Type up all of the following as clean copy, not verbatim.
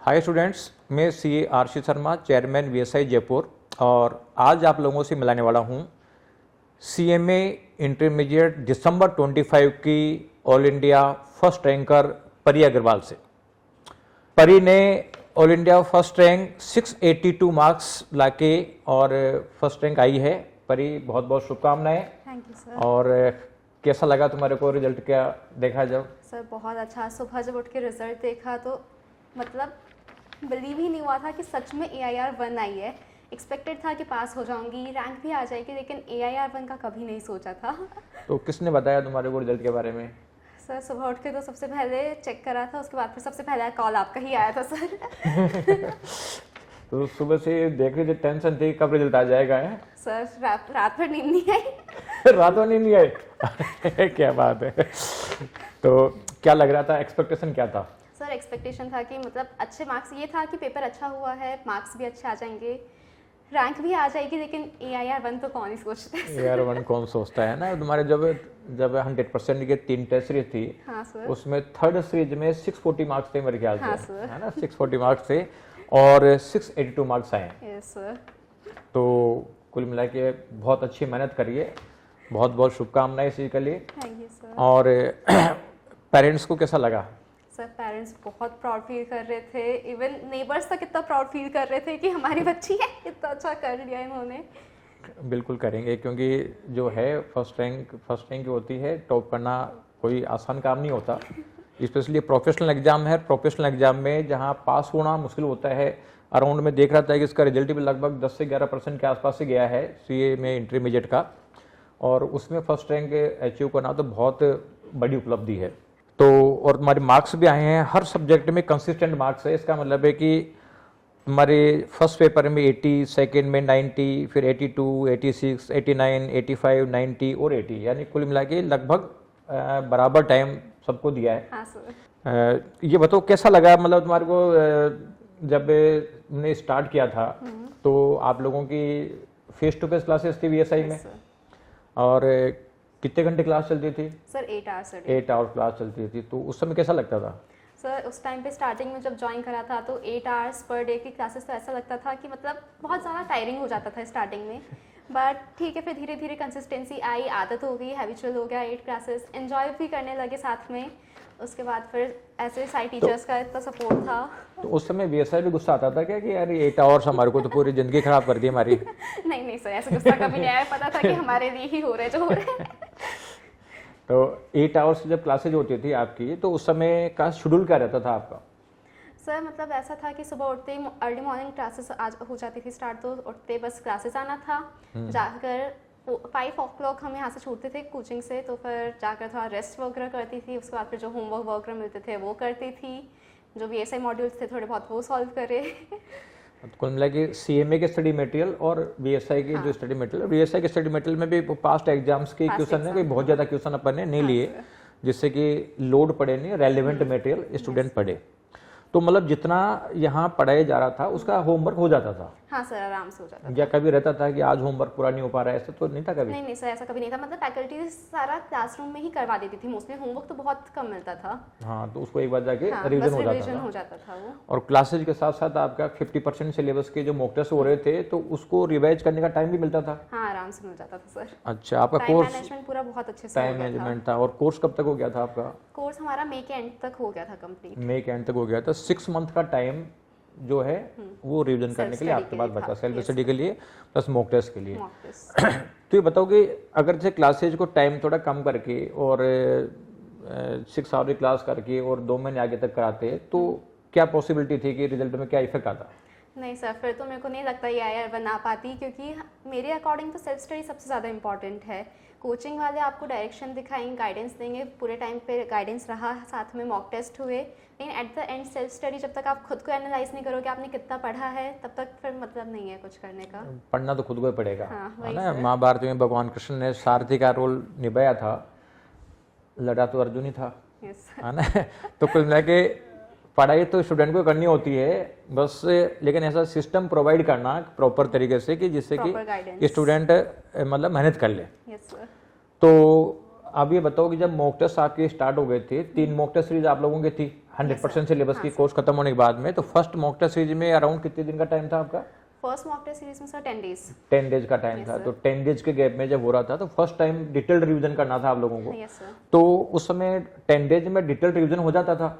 Hi students, मैं CA RC Sharma, chairman VSI Jaipur, और आज आप लोगों से मिलाने वाला हूं सीएमए इंटरमीडिएट दिसंबर 25 की ऑल इंडिया फर्स्ट रैंकर परी अग्रवाल से। परी ने all India first rank 682 marks लाके और फर्स्ट रैंक आई है। परी, बहुत बहुत शुभकामनाएं। Thank you sir. और कैसा लगा तुम्हारे को रिजल्ट, क्या देखा जब? सर बहुत अच्छा, सुबह जब उठ के रिजल्ट देखा तो मतलब बिलीव ही नहीं हुआ था कि सच में AIR 1 आई है। एक्सपेक्टेड था कि पास हो जाऊंगी, रैंक भी आ जाएगी, लेकिन AIR 1 का कभी नहीं सोचा था। तो किसने बताया तुम्हारे को रिजल्ट के बारे में? सर सुबह उठ के तो सबसे पहले चेक करा था, उसके बाद फिर सबसे पहला कॉल आपका ही आया था सर। तो सुबह से देख रही थी, टेंशन थी कब रिजल्ट आ जाएगा है? सर रात भर नींद नहीं आई। रात में नींद नहीं आई? क्या बात है। तो क्या लग रहा था, एक्सपेक्टेशन क्या था? सर एक्सपेक्टेशन था कि मतलब अच्छे मार्क्स, ये था कि पेपर अच्छा हुआ है, मार्क्स भी अच्छे आ जाएंगे, रैंक भी आ जाएगी, लेकिन AIR 1 तो कौन ही सोचता है। AIR 1 कौन सोचता है ना। तुम्हारे जब 100% की 3 टेस्ट सीरीज थी, हाँ सर। उसमें थर्ड सीरीज में 640 मार्क्स थे मेरे ख्याल से। हाँ सर। है ना, 640 मार्क्स थे और 682 मार्क्स आए। Yes sir. तो कुल मिला के बहुत अच्छी मेहनत करिए, बहुत बहुत शुभकामनाएं इसी के लिए। Thank you sir. और पेरेंट्स को कैसा लगा? सर पेरेंट्स बहुत प्राउड फील कर रहे थे, इवन नेबर्स तक इतना प्राउड फील कर रहे थे कि हमारी बच्ची है, इतना अच्छा कर लिया इन्होंने। बिल्कुल करेंगे, क्योंकि जो है फर्स्ट रैंक होती है, टॉप करना कोई आसान काम नहीं होता। स्पेशली प्रोफेशनल एग्जाम है, प्रोफेशनल एग्जाम में जहां पास होना मुश्किल होता है। अराउंड में देख रहा था कि इसका रिजल्ट भी लगभग 10 से 11% के आसपास से गया है सीए में इंटरमीडिएट का, और उसमें फर्स्ट रैंक अचीव करना तो बहुत बड़ी उपलब्धि है। तो और तुम्हारे मार्क्स भी आए हैं, हर सब्जेक्ट में कंसिस्टेंट मार्क्स है। इसका मतलब है कि तुम्हारे फर्स्ट पेपर में 80, सेकेंड में 90, फिर 82, 86, 89, 85, 90 और 80, यानी कुल मिला के लगभग बराबर टाइम सबको दिया है। हाँ सर। ये बताओ कैसा लगा, मतलब तुम्हारे को जब हमने स्टार्ट किया था तो आप लोगों की फेस टू फेस क्लासेस थी VSI में, और कितने घंटे क्लास चलती थी? सर 8 आवर्स 8 आवर क्लास चलती थी। तो उस समय कैसा लगता था? सर उस टाइम पे स्टार्टिंग में जब ज्वाइन करा था तो 8 आवर्स पर डे की क्लासेस, तो ऐसा लगता था कि मतलब बहुत ज़्यादा टायरिंग हो जाता था स्टार्टिंग में, बट ठीक है, फिर धीरे धीरे कंसिस्टेंसी आई, आदत हो गई, हैबिचुअल हो गया, 8 क्लासेस एंजॉय भी करने लगे साथ में। उसके बाद फिर ऐसे साइड टीचर्स का इतना सपोर्ट था। तो उस समय VSI भी गुस्सा आता था क्या कि यार 8 आवर्स हमारे को तो पूरी जिंदगी खराब कर दी हमारी? नहीं सर, ऐसा गुस्सा कभी नहीं आया, पता था कि हमारे लिए ही हो रहे जो हो रहे। तो 8 आवर्स जब क्लासेज होती थी आपकी, तो उस समय का शेड्यूल क्या रहता था आपका? सर मतलब ऐसा था कि सुबह उठते ही अर्ली मॉर्निंग क्लासेस आज हो जाती थी स्टार्ट, तो उठते बस क्लासेस आना था, जाकर 5 o'clock हम यहाँ से छूटते थे कोचिंग से, तो फिर जाकर थोड़ा रेस्ट वगैरह करती थी। उसके बाद फिर जो होमवर्क वगैरह मिलते थे वो करती थी, जो VSI मॉड्यूल्स थे थोड़े बहुत वो सॉल्व करे। कुल मिला कि CMA के स्टडी मटेरियल और VSI के जो स्टडी मटेरियल, VSI के स्टडी मटेरियल में भी पास्ट एग्जाम्स के क्वेश्चन है, कोई बहुत ज़्यादा क्वेश्चन अपन ने नहीं लिए, जिससे कि लोड पड़े नहीं, रेलिवेंट मटेरियल स्टूडेंट पढ़े। तो मतलब जितना यहाँ पढ़ाया जा रहा था उसका होमवर्क हो जाता था? हाँ सर, आराम से हो जाता था। या कभी रहता था कि आज होमवर्क पूरा नहीं हो पा रहा है, ऐसा तो नहीं था कभी? नहीं सर, ऐसा कभी नहीं था। मतलब फैकल्टी सारा क्लासरूम में ही करवा देती थी मोस्टली, होमवर्क तो बहुत कम मिलता था। हाँ, तो उसको एक बार जाके हाँ, रिवीजन हो जाता था वो। और क्लासेज के साथ साथ आपका 50% सिलेबस के जो मॉक टेस्ट हो रहे थे, तो उसको रिवाइज करने का टाइम भी मिलता था? हाँ, आराम से मिल जाता था सर। अच्छा, आपका टाइम कोर्स मैनेजमेंट पूरा बहुत अच्छे से टाइम मैनेजमेंट था। और कोर्स कब तक हो गया था आपका? कोर्स हमारा मई के एंड तक हो गया था कंप्लीट। मई के एंड तक हो गया था। 6 मंथ का टाइम जो है वो रिवीजन करने के लिए आपके पास बचा, सेल्फ स्टडी के लिए प्लस मॉक टेस्ट के लिए। तो ये बताओ कि अगर जैसे क्लासेज को टाइम थोड़ा कम करके और 6 आवर की क्लास करके और 2 महीने आगे तक कराते, तो क्या पॉसिबिलिटी थी कि रिजल्ट में क्या इफेक्ट आता? नहीं सर, फिर तो मेरे को नहीं लगता ये AIR बना पाती, क्योंकि मेरे अकॉर्डिंग तो सेल्फ स्टडी सबसे ज़्यादा इंपॉर्टेंट है। कोचिंग वाले आपको डायरेक्शन दिखाएंगे, गाइडेंस देंगे, पूरे टाइम पे गाइडेंस रहा, साथ में मॉक टेस्ट हुए, लेकिन at the end self study जब तक आप खुद को एनालाइज नहीं करोगे आपने कितना पढ़ा है, तब तक फिर मतलब नहीं है कुछ करने का। पढ़ना तो खुद को ही पड़ेगा। हाँ, है ना, महाभारत में भगवान कृष्ण ने सारथी का रोल निभाया था, लड़ा तो अर्जुन ही था, है ना। तो कुल मिला के पढ़ाई तो स्टूडेंट को करनी होती है बस, लेकिन ऐसा सिस्टम प्रोवाइड करना प्रॉपर तरीके से कि जिससे कि स्टूडेंट मतलब मेहनत कर ले। तो अब ये बताओ कि जब मॉक टेस्ट आपके स्टार्ट हो गए थे, 3 मॉक टेस्ट सीरीज आप लोगों की थी, 100% सिलेबस की कोर्स खत्म होने के बाद में, तो फर्स्ट मॉक टेस्ट सीरीज में अराउंड कितने दिन का टाइम था आपका? फर्स्ट मॉक टेस्ट सीरीज में सर 10 डेज। 10 डेज का टाइम था। तो 10 डेज के गैप में जब हो रहा था तो फर्स्ट टाइम डिटेल्ड रिवीजन करना था आप लोगों को। Yes sir. तो उस समय 10 डेज में डिटेल्ड रिवीजन हो जाता था?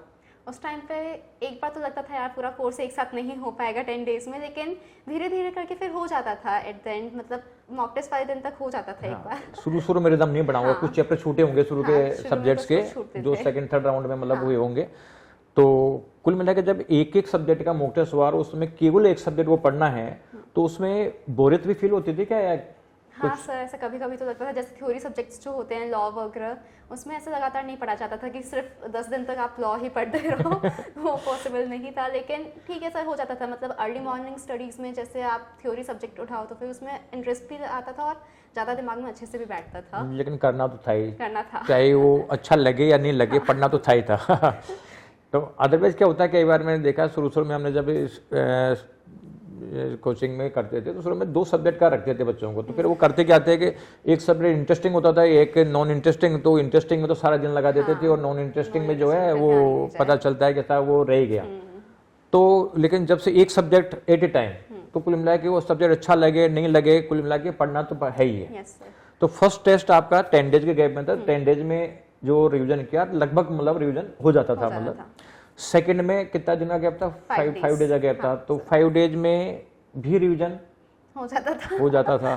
उस टाइम पे एक बार तो लगता था यार पूरा कोर्स एक साथ नहीं हो पाएगा 10 डेज में, लेकिन धीरे धीरे करके फिर हो जाता था एट द एंड, मतलब मॉक टेस्ट वाले दिन तक हो जाता था एक बार। शुरू में रिदम नहीं बढ़ाऊंगा, कुछ चैप्टर छूटे होंगे शुरू के सब्जेक्ट्स के, जो सेकंड थर्ड राउंड में मतलब हुए होंगे। तो कुल मिला के जब एक एक सब्जेक्ट का मॉक टेस्ट हुआ और उसमें केवल एक सब्जेक्ट को पढ़ना है, तो उसमें बोरियत भी फील होती थी क्या? हाँ सर, ऐसा कभी कभी तो लगता था, जैसे थ्योरी सब्जेक्ट्स जो होते हैं लॉ वगैरह, उसमें ऐसा लगातार नहीं पढ़ा जाता था कि सिर्फ 10 दिन तक आप लॉ ही पढ़ते रहो वो पॉसिबल नहीं था। लेकिन ठीक है सर, हो जाता था, मतलब अर्ली मॉर्निंग स्टडीज़ में जैसे आप थ्योरी सब्जेक्ट उठाओ तो फिर उसमें इंटरेस्ट भी आता था और ज़्यादा दिमाग में अच्छे से भी बैठता था। लेकिन करना तो था ही, करना था, चाहे वो अच्छा लगे या नहीं लगे, पढ़ना तो था ही था। तो अदरवाइज क्या होता है, कई बार मैंने देखा शुरू में हमने जब कोचिंग में करते थे तो शुरू में 2 सब्जेक्ट का रखते थे बच्चों को। तो फिर वो करते क्या थे कि एक सब्जेक्ट इंटरेस्टिंग होता था, एक नॉन इंटरेस्टिंग। तो इंटरेस्टिंग में तो सारा दिन लगा देते थे और नॉन इंटरेस्टिंग में जो है वो पता चलता है कि था वो रह गया। तो लेकिन जब से एक सब्जेक्ट एट ए टाइम, तो कुल मिला के वो सब्जेक्ट अच्छा लगे नहीं लगे, कुल मिला के पढ़ना तो है ही है। तो फर्स्ट टेस्ट आपका 10 डेज के गैप में था। 10 डेज में जो रिवीजन किया लगभग मतलब रिवीजन हो जाता था। मतलब सेकंड में कितना दिन का गैप था? 5 डेज का गैप था। तो 5 डेज में भी रिवीजन हो जाता था।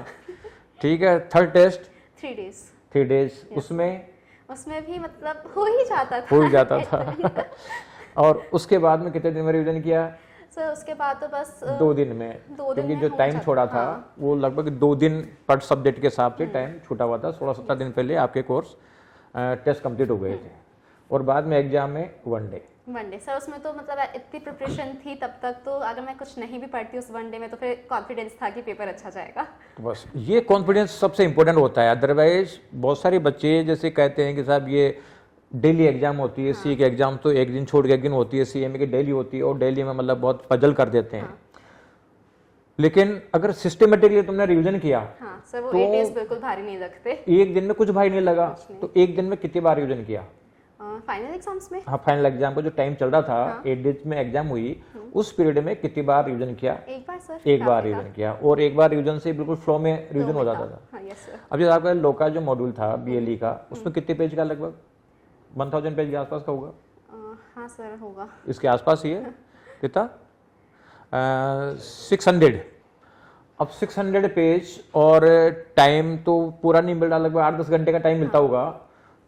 ठीक है। थर्ड टेस्ट 3 डेज, उसमें भी मतलब हो ही जाता था। और उसके बाद में कितने दिन में रिवीजन किया? सर उसके बाद तो बस 2 दिन में, क्योंकि जो टाइम छोड़ा था वो लगभग 2 दिन पर सब्जेक्ट के हिसाब से टाइम छूटा हुआ था। 16-17 दिन पहले आपके कोर्स टेस्ट कंप्लीट हो गए थे और बाद में एग्जाम में 1 डे सर। उसमें तो मतलब इतनी प्रिपरेशन थी तब तक, तो अगर मैं कुछ नहीं भी पढ़ती उस 1 डे में तो फिर कॉन्फिडेंस था कि पेपर अच्छा जाएगा। तो बस ये कॉन्फिडेंस सबसे इंपॉर्टेंट होता है। अदरवाइज बहुत सारे बच्चे जैसे कहते हैं कि साहब ये डेली एग्जाम होती है, सी के एग्जाम तो एक दिन छोड़ के एक दिन होती है, CMA की डेली होती है और डेली में मतलब बहुत पजल कर देते हैं। लेकिन अगर सिस्टमेटिकली तुमने रिवीजन किया, सर वो 8 डेज बिल्कुल भारी नहीं लगते। एक दिन में कुछ भारी नहीं लगा। तो एक दिन में कितनी बार रिवीजन किया? फाइनल एग्जाम्स में? हाँ, फाइनल एग्जाम का जो टाइम चल रहा था, 8 डेज में एग्जाम हुई, उस पीरियड में कितनी बार रिवीजन किया? एक बार सर। एक बार रिवीजन किया और एक बार रिवीजन से बिल्कुल फ्लो में रिवीजन हो जाता था। अब जो आपका लॉ का जो मॉड्यूल था BLE का, उसमें कितने पेज का? लगभग 1000 पेज के आसपास का होगा। हाँ सर होगा, इसके आसपास ही है। कितना? 600। अब 600 पेज और टाइम तो पूरा नहीं मिल रहा, लगभग 8-10 घंटे का टाइम मिलता होगा।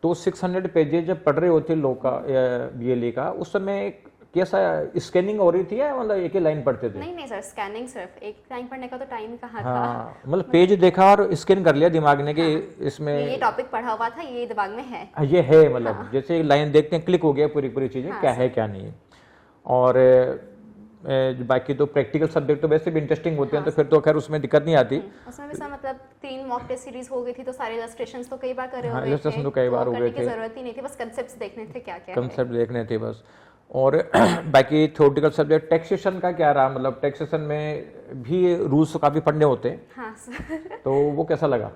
तो 600 पेजेस जब पढ़ रहे होते लॉ का BLE का, उस समय कैसा स्कैनिंग हो रही थी या मतलब एक ही लाइन पढ़ते थे? नहीं सर, स्कैनिंग सिर्फ एक लाइन पढ़ने का तो टाइम कहाँ था। हाँ, मतलब पेज देखा और स्कैन कर लिया दिमाग ने कि इसमें ये टॉपिक पढ़ा हुआ था, ये दिमाग में है, ये है। मतलब जैसे लाइन देखते हैं क्लिक हो गया पूरी चीजें क्या है क्या नहीं। और बाकी तो प्रैक्टिकल सब्जेक्ट तो वैसे भी इंटरेस्टिंग होते हैं, तो फिर तो खैर उसमें दिक्कत नहीं आती। उसमें भी सर मतलब 3 मॉक टेस्ट सीरीज हो गई थी, तो सारे इलस्ट्रेशंस तो कई बार करे हुए थे। इलस्ट्रेशन तो कई बार हो गए थे, जरूरत ही नहीं थी, बस कांसेप्ट्स देखने थे क्या क्या कंसेप्ट देखने थे बस। और बाकी थ्योरेटिकल सब्जेक्ट टैक्सेशन का क्या रहा? मतलब टैक्सेशन में भी रूल्स काफी पढ़ने होते हैं। हाँ सर। तो वो कैसा लगा?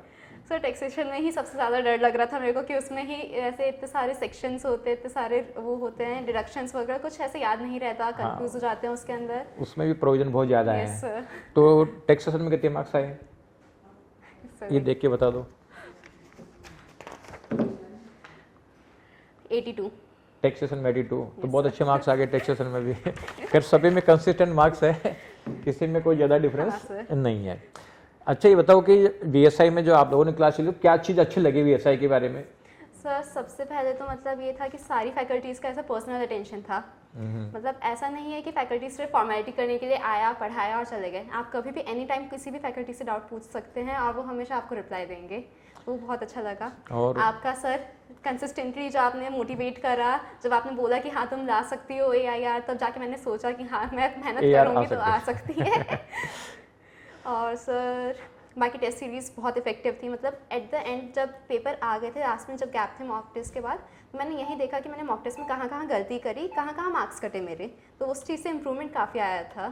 सर टैक्सेशन में ही सबसे ज़्यादा डर लग रहा था मेरे को कि उसमें ही ऐसे इतने सारे सेक्शंस होते हैं, इतने सारे वो होते हैं डिडक्शंस वगैरह, कुछ ऐसे याद नहीं रहता, कंफ्यूज हो जाते हैं उसके अंदर। उसमें भी प्रोविजन बहुत ज़्यादा है। सर। तो टैक्सेशन में कितने मार्क्स आए? ये देख के बता दो। 82। टैक्सेशन में 82, तो बहुत अच्छे मार्क्स आ गए टैक्सेशन में भी। खैर सभी में कंसिस्टेंट मार्क्स है, किसी में कोई ज़्यादा डिफरेंस नहीं है। अच्छा ये बताओ कि VSI में जो आप लोगों ने क्लास ली, क्या चीज़ अच्छी लगी VSI के बारे में? सर सबसे पहले तो मतलब ये था कि सारी फैकल्टीज़ का ऐसा पर्सनल अटेंशन था। मतलब ऐसा नहीं है कि फैकल्टी सिर्फ फॉर्मेलिटी करने के लिए आया, पढ़ाया और चले गए। आप कभी भी एनी टाइम किसी भी फैकल्टी से डाउट पूछ सकते हैं और वो हमेशा आपको रिप्लाई देंगे, वो बहुत अच्छा लगा। और आपका सर कंसिस्टेंटली जो आपने मोटिवेट करा, जब आपने बोला कि हाँ तुम ला सकती हो AIR, तब जाके मैंने सोचा कि हाँ मैं मेहनत करूँगी तो आ सकती है। और सर बाकी टेस्ट सीरीज़ बहुत इफेक्टिव थी। मतलब एट द एंड जब पेपर आ गए थे, लास्ट में जब गैप थे मॉक टेस्ट के बाद, मैंने यही देखा कि मैंने मॉक टेस्ट में कहाँ कहाँ गलती करी, कहाँ कहाँ मार्क्स कटे मेरे, तो उस चीज़ से इम्प्रूवमेंट काफ़ी आया था।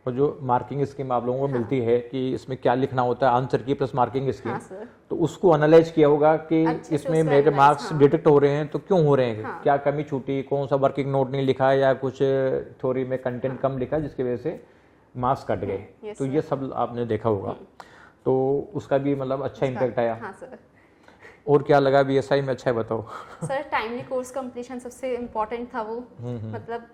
और जो मार्किंग स्कीम आप लोगों को मिलती है कि इसमें क्या लिखना होता है, आंसर की प्लस मार्किंग स्कीम, हाँ सर, तो उसको एनालाइज किया होगा कि अच्छे से इसमें उसको मेरे analyze, मार्क्स हाँ। डिटेक्ट हो रहे हैं तो क्यों हो रहे हैं, हाँ। क्या कमी छूटी, कौन सा वर्किंग नोट नहीं लिखा या कुछ थ्योरी में कंटेंट कम लिखा जिसकी वजह से मार्क्स कट गए, yes, तो sir। ये सब आपने देखा होगा, तो उसका भी मतलब अच्छा इम्पैक्ट आया। हाँ सर। और क्या लगा बीएसआई में, अच्छा है बताओ। सर टाइमली कोर्स कंप्लीशन सबसे इम्पोर्टेंट था वो, मतलब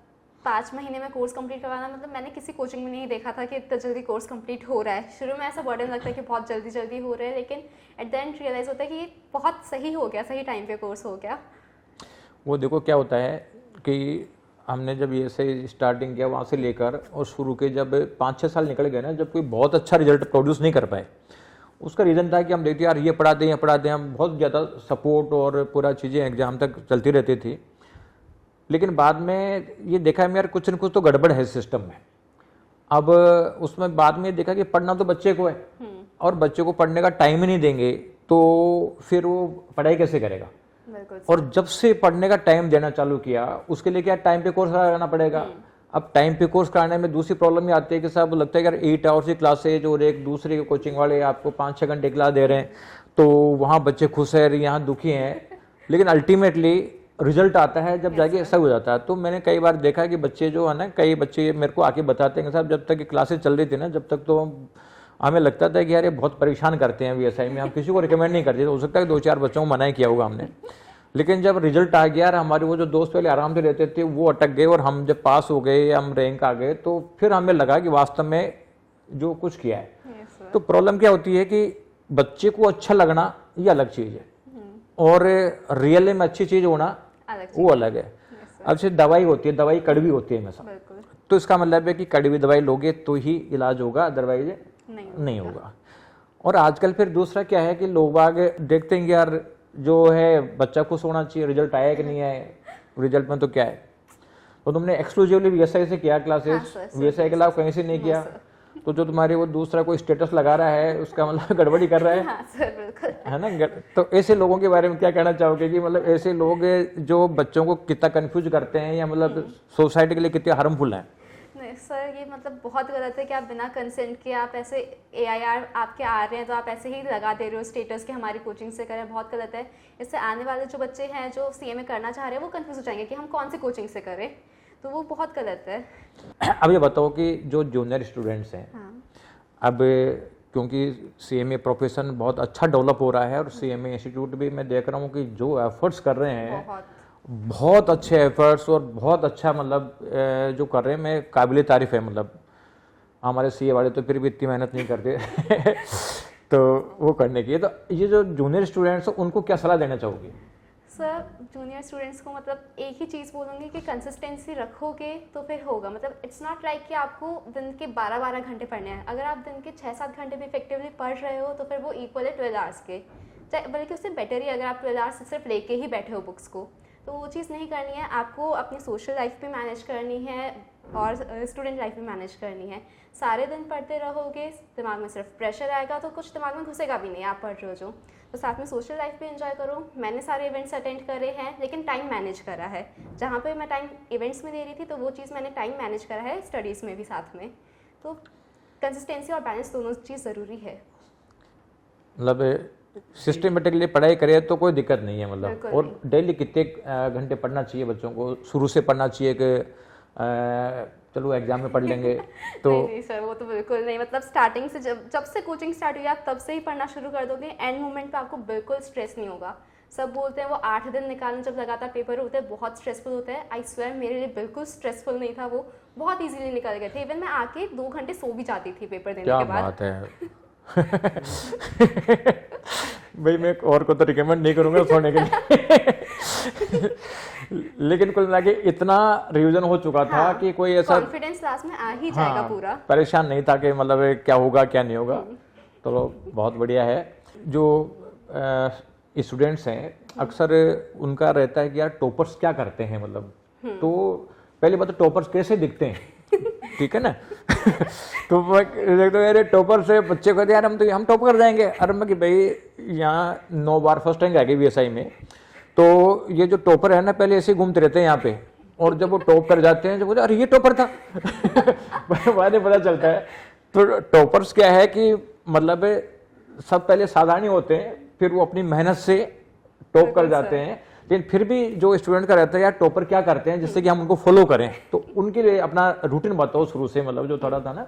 5 महीने में कोर्स कंप्लीट करवाना, मतलब मैंने किसी कोचिंग में नहीं देखा था कि इतना जल्दी कोर्स कंप्लीट हो रहा है। शुरू में ऐसा बर्डन लगता है कि बहुत जल्दी जल्दी हो रहा है, लेकिन एट द एंड रियलाइज होता है कि ये बहुत सही हो गया, सही टाइम पे कोर्स हो गया। वो देखो क्या होता है कि हमने जब ये से स्टार्टिंग किया वहाँ से लेकर और शुरू के जब 5-6 साल निकल गए ना, जब कोई बहुत अच्छा रिजल्ट प्रोड्यूस नहीं कर पाए, उसका रीज़न था कि हम देखते यार ये पढ़ा दें, हम बहुत ज़्यादा सपोर्ट और पूरा चीज़ें एग्जाम तक चलती रहती थी। लेकिन बाद में ये देखा है यार कुछ न कुछ तो गड़बड़ है सिस्टम में। अब उसमें बाद में देखा कि पढ़ना तो बच्चे को है और बच्चे को पढ़ने का टाइम ही नहीं देंगे तो फिर वो पढ़ाई कैसे करेगा। बिल्कुल। और जब से पढ़ने का टाइम देना चालू किया उसके लिए क्या टाइम पे कोर्स कराना पड़ेगा। अब टाइम पे कोर्स कराने में दूसरी प्रॉब्लम ये आती है कि साहब लगता है यार 8 आवर्स की क्लासेज और एक दूसरे कोचिंग वाले आपको 5-6 घंटे क्लास दे रहे हैं, तो वहाँ बच्चे खुश हैं, यहाँ दुखी हैं, लेकिन अल्टीमेटली रिजल्ट आता है जब जाके ऐसा हो जाता है। तो मैंने कई बार देखा कि बच्चे जो है ना, कई बच्चे मेरे को आके बताते हैं कि साहब जब तक क्लासेज चल रही थी ना, जब तक तो हमें लगता था कि यार ये बहुत परेशान करते हैं बीएसआई में, हम किसी को रिकमेंड नहीं करते। तो हो सकता है 2-4 बच्चों को मना ही किया होगा हमने, लेकिन जब रिजल्ट आ गया, हमारे वो जो दोस्त पहले आराम से रहते थे वो अटक गए और हम जब पास हो गए, हम रैंक आ गए, तो फिर हमें लगा कि वास्तव में जो कुछ किया है। तो प्रॉब्लम क्या होती है कि बच्चे को अच्छा लगना ये अलग चीज़ है और रियल में अच्छी चीज़ होना वो अलग है। अब से दवाई होती है, दवाई कड़वी होती है हमेशा, तो इसका मतलब है कि कड़वी दवाई लोगे तो ही इलाज होगा, अदरवाइज नहीं होगा। और आजकल फिर दूसरा क्या है कि लोग आगे देखते हैं कि यार जो है बच्चा खुश होना चाहिए, रिजल्ट आया कि नहीं आया, रिजल्ट में तो क्या है। तो तुमने एक्सक्लूसिवली वीएसआई से किया क्लासेस, वीएसआई के अलावा कहीं से नहीं किया, तो जो तुम्हारे वो दूसरा कोई स्टेटस लगा रहा है उसका मतलब गड़बड़ी कर रहा है। हाँ सर, बिल्कुल। है ना। तो ऐसे लोगों के बारे में क्या कहना चाहोगे कि मतलब ऐसे लोग जो बच्चों को कितना कंफ्यूज करते हैं या मतलब सोसाइटी के लिए कितने हार्मफुल हैं। नहीं सर, ये मतलब बहुत गलत है कि आप बिना कंसेंट के आप ऐसे AIR आपके आ रहे हैं तो आप ऐसे ही लगा दे रहे हो स्टेटस के हमारी कोचिंग से करें, बहुत गलत है। इससे आने वाले जो बच्चे हैं जो CMA करना चाह रहे हैं वो कंफ्यूज हो जाएंगे कि हम कौन सी कोचिंग से करें, तो वो बहुत गलत है। अब ये बताओ कि जो जूनियर स्टूडेंट्स हैं, अब क्योंकि CMA प्रोफेशन बहुत अच्छा डेवलप हो रहा है और CMA इंस्टीट्यूट भी मैं देख रहा हूँ कि जो एफर्ट्स कर रहे हैं बहुत अच्छे एफर्ट्स और बहुत अच्छा मतलब जो कर रहे हैं, मैं काबिल तारीफ है। मतलब हमारे CA वाले तो फिर भी इतनी मेहनत नहीं करते तो वो करने की। तो ये जो जूनियर स्टूडेंट्स हैं उनको क्या सलाह देना चाहोगे? सर जूनियर स्टूडेंट्स को मतलब एक ही चीज़ बोलूँगी कि कंसिस्टेंसी रखोगे तो फिर होगा। मतलब इट्स नॉट लाइक कि आपको दिन के 12-12 घंटे पढ़ने हैं। अगर आप दिन के 6-7 घंटे भी इफेक्टिवली पढ़ रहे हो तो फिर वो इक्वल है 12 आवर्स के, चाहे बल्कि उससे बेटर ही अगर आप 12 आवर्स सिर्फ लेके ही बैठे हो बुक्स को, तो वो चीज़ नहीं करनी है। आपको अपनी सोशल लाइफ भी मैनेज करनी है और स्टूडेंट लाइफ भी मैनेज करनी है। सारे दिन पढ़ते रहोगे, दिमाग में सिर्फ प्रेशर आएगा तो कुछ दिमाग में घुसेगा भी नहीं, आप पढ़ रहे हो जो। तो साथ में सोशल लाइफ भी एंजॉय करो। मैंने सारे इवेंट्स अटेंड करे हैं लेकिन टाइम मैनेज करा है। जहाँ पे मैं टाइम इवेंट्स में दे रही थी तो वो चीज़ मैंने टाइम मैनेज करा है स्टडीज़ में भी साथ में। तो कंसिस्टेंसी और बैलेंस दोनों चीज़ ज़रूरी है। मतलब सिस्टमेटिकली पढ़ाई करे तो कोई दिक्कत नहीं है मतलब। और डेली कितने घंटे पढ़ना चाहिए बच्चों को? शुरू से पढ़ना चाहिए कि चलो एग्जाम में पढ़ लेंगे तो नहीं सर, वो तो बिल्कुल नहीं। मतलब स्टार्टिंग से जब से कोचिंग स्टार्ट हुई आप तब से ही पढ़ना शुरू कर दोगे, एंड मोमेंट पे आपको बिल्कुल स्ट्रेस नहीं होगा। सब बोलते हैं वो 8 दिन निकालने जब लगातार पेपर होते हैं बहुत स्ट्रेसफुल होता है। आई स्वेयर मेरे लिए बिल्कुल स्ट्रेसफुल नहीं था, वो बहुत इजीली निकल गए थे। इवन मैं आके 2 घंटे सो भी जाती थी पेपर देने के बाद। क्या बात है भाई मैं और को तो रिकमेंड नहीं करूंगा सोने के लिए लेकिन कुल मिला के इतना रिवीजन हो चुका था कि कोई ऐसा कॉन्फिडेंस क्लास में आ ही जाएगा पूरा। परेशान नहीं था कि मतलब क्या होगा क्या नहीं होगा। तो बहुत बढ़िया है। जो स्टूडेंट्स हैं अक्सर उनका रहता है कि यार टॉपर्स क्या करते हैं मतलब। तो पहली बात तो टॉपर्स कैसे दिखते हैं ठीक है ना तो देखते यार टॉपर से बच्चे कहते यार हम टॉप कर जाएंगे। अरे मैं कि भाई यहाँ 9 बार फर्स्ट रैंक आ गई BSI में, तो ये जो टॉपर है ना पहले ऐसे ही घूमते रहते हैं यहाँ पे और जब वो टॉप कर जाते हैं, जब बोलते अरे ये टॉपर था बाद में पता चलता है। तो टॉपर्स क्या है कि मतलब सब पहले साधारण ही होते हैं, फिर वो अपनी मेहनत से टॉप कर जाते हैं। लेकिन फिर भी जो स्टूडेंट का रहता है यार टॉपर क्या करते हैं जिससे कि हम उनको फॉलो करें, तो उनके लिए अपना रूटीन बताओ शुरू से, मतलब जो थोड़ा था ना।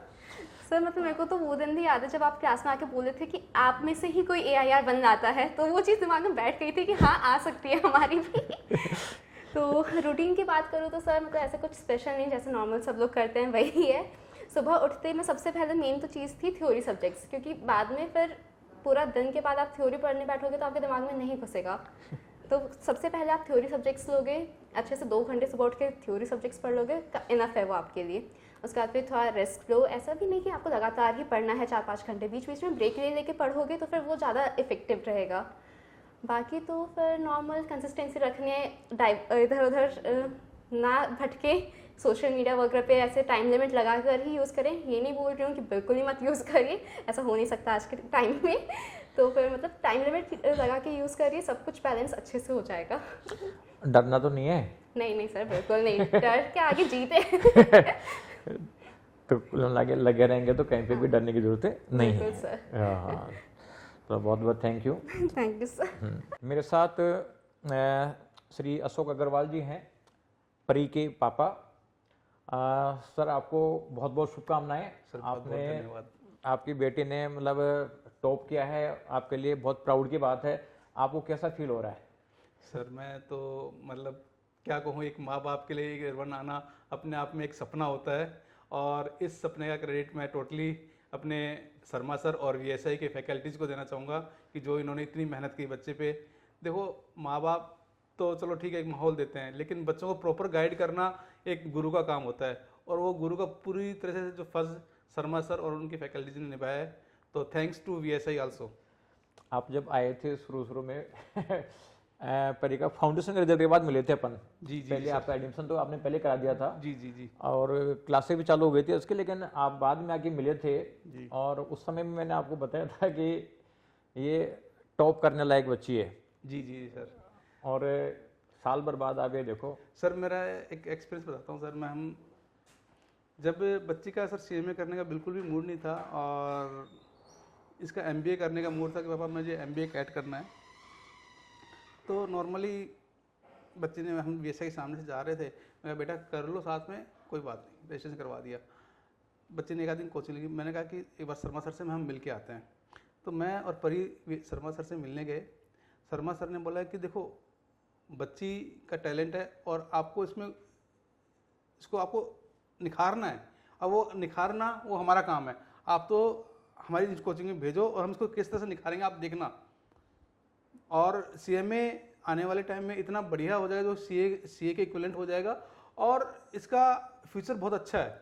सर मतलब मेरे को तो वो दिन भी याद है जब आप क्लास में आके बोले थे कि आप में से ही कोई AIR बन जाता है, तो वो चीज़ दिमाग में बैठ गई थी कि हाँ आ सकती है हमारी भी। तो रूटीन की बात करूँ तो सर मतलब ऐसा कुछ स्पेशल नहीं, जैसे नॉर्मल सब लोग करते हैं वही है। सुबह उठते में सबसे पहले मेन तो चीज़ थी थ्योरी सब्जेक्ट्स, क्योंकि बाद में फिर पूरा दिन के बाद आप थ्योरी पढ़ने बैठोगे तो आपके दिमाग में नहीं घुसेगा। तो सबसे पहले आप थ्योरी सब्जेक्ट्स लोगे, अच्छे से 2 घंटे सुबह उठ के थ्योरी सब्जेक्ट्स पढ़ लोगे, इनफ है वो आपके लिए। उसके बाद फिर थोड़ा रेस्ट लो, ऐसा भी नहीं कि आपको लगातार ही पढ़ना है 4-5 घंटे, बीच बीच में ब्रेक ले लेके पढ़ोगे तो फिर वो ज़्यादा इफेक्टिव रहेगा। बाकी तो फिर नॉर्मल कंसिस्टेंसी रखनी है, इधर उधर ना भटके, सोशल मीडिया वगैरह पे ऐसे टाइम लिमिट लगा कर ही यूज़ करें। ये नहीं बोल रही हूँ कि बिल्कुल ही मत यूज़ करिए, ऐसा हो नहीं सकता आज के टाइम में। तो फिर मतलब टाइम लिमिट लगा के यूज़ करिए, सब कुछ बैलेंस अच्छे से हो जाएगा। डरना तो नहीं है? नहीं सर बिल्कुल नहीं, डर के आगे जीते। तो लगे रहेंगे तो कहीं पे भी डरने की जरूरत नहीं है। बिल्कुल सर। हाँ, तो बहुत बहुत thank you. Thank you sir. मेरे साथ श्री अशोक अग्रवाल जी हैं, परी के पापा। सर आपको बहुत बहुत शुभकामनाएं। आपने, आपकी बेटी ने मतलब टॉप किया है, आपके लिए बहुत प्राउड की बात है। आपको कैसा फील हो रहा है? सर मैं तो मतलब क्या कहूँ, एक माँ बाप के लिए एक बनाना अपने आप में एक सपना होता है, और इस सपने का क्रेडिट मैं टोटली अपने शर्मा सर और VSI के फैकल्टीज़ को देना चाहूँगा कि जो इन्होंने इतनी मेहनत की बच्चे पे। देखो माँ बाप तो चलो ठीक है एक माहौल देते हैं, लेकिन बच्चों को प्रॉपर गाइड करना एक गुरु का काम होता है, और वो गुरु का पूरी तरह से जो फर्ज शर्मा सर और उनकी फैकल्टीज ने निभाया है, तो थैंक्स टू VSI आल्सो। आप जब आए थे शुरू में परी का फाउंडेशन के रिजल्ट के बाद मिले थे अपन। जी पहले आपका एडमिशन तो आपने पहले करा दिया था। जी और क्लासेस भी चालू हो गई थी उसके, लेकिन आप बाद में आके मिले थे। और उस समय में मैंने आपको बताया था कि ये टॉप करने लायक बच्ची है। जी सर। और साल भर बाद आ गए देखो। सर मेरा एक एक्सपीरियंस बताता हूँ सर। हम जब बच्ची का सर CMA करने का बिल्कुल भी मूड नहीं था, और इसका MBA करने का मूड था कि पापा मुझे MBA कैट करना है। तो नॉर्मली बच्चे ने, हम VSI के सामने से जा रहे थे, मैं कहा बेटा कर लो साथ में, कोई बात नहीं, रजिस्ट्रेशन करवा दिया। बच्चे ने 1 दिन कोचिंग ली, मैंने कहा कि एक बार शर्मा सर से हम मिल के आते हैं। तो मैं और परी शर्मा सर से मिलने गए। शर्मा सर ने बोला कि देखो बच्ची का टैलेंट है और आपको इसको आपको निखारना है। अब वो निखारना वो हमारा काम है, आप तो हमारी कोचिंग में भेजो और हम इसको किस तरह से निखारेंगे आप देखना। और CMA आने वाले टाइम में इतना बढ़िया हो जाएगा जो CA के इक्विवेलेंट हो जाएगा, और इसका फ्यूचर बहुत अच्छा है।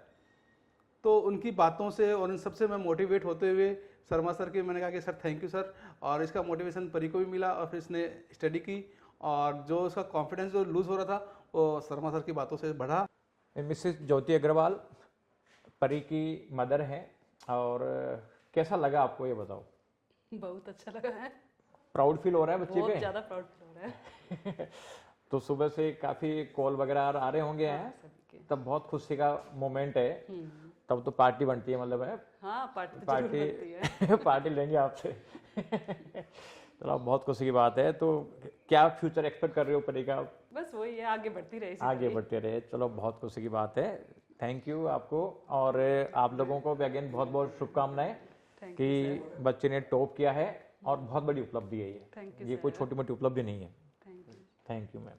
तो उनकी बातों से और इन सबसे मैं मोटिवेट होते हुए शर्मा सर के मैंने कहा कि सर थैंक यू सर, और इसका मोटिवेशन परी को भी मिला, और फिर इसने स्टडी की, और जो उसका कॉन्फिडेंस जो लूज हो रहा था वो शर्मा सर की बातों से बढ़ा। मिसेस ज्योति अग्रवाल परी की मदर हैं, और कैसा लगा आपको ये बताओ? बहुत अच्छा लगा है, प्राउड फील हो रहा है बच्चे पे? बहुत ज़्यादा प्राउड फील हो रहा है। तो सुबह से काफी कॉल वगैरह आ रहे होंगे हैं, तब बहुत खुशी का मोमेंट है। तब तो पार्टी बनती है, मतलब है हाँ पार्टी तो जरूर बनती है। पार्टी लेंगे आपसे। चलो बहुत खुशी की बात है। तो क्या फ्यूचर एक्सपेक्ट कर रहे हो परी का? बस वही है, आगे बढ़ती रहे, आगे बढ़ते रहे। चलो बहुत खुशी की बात है। थैंक यू आपको, और आप लोगों को भी अगेन बहुत बहुत शुभकामनाएं कि बच्चे ने टॉप किया है, और बहुत बड़ी उपलब्धि है ये। ये कोई छोटी मोटी उपलब्धि नहीं है। Thank you ma'am.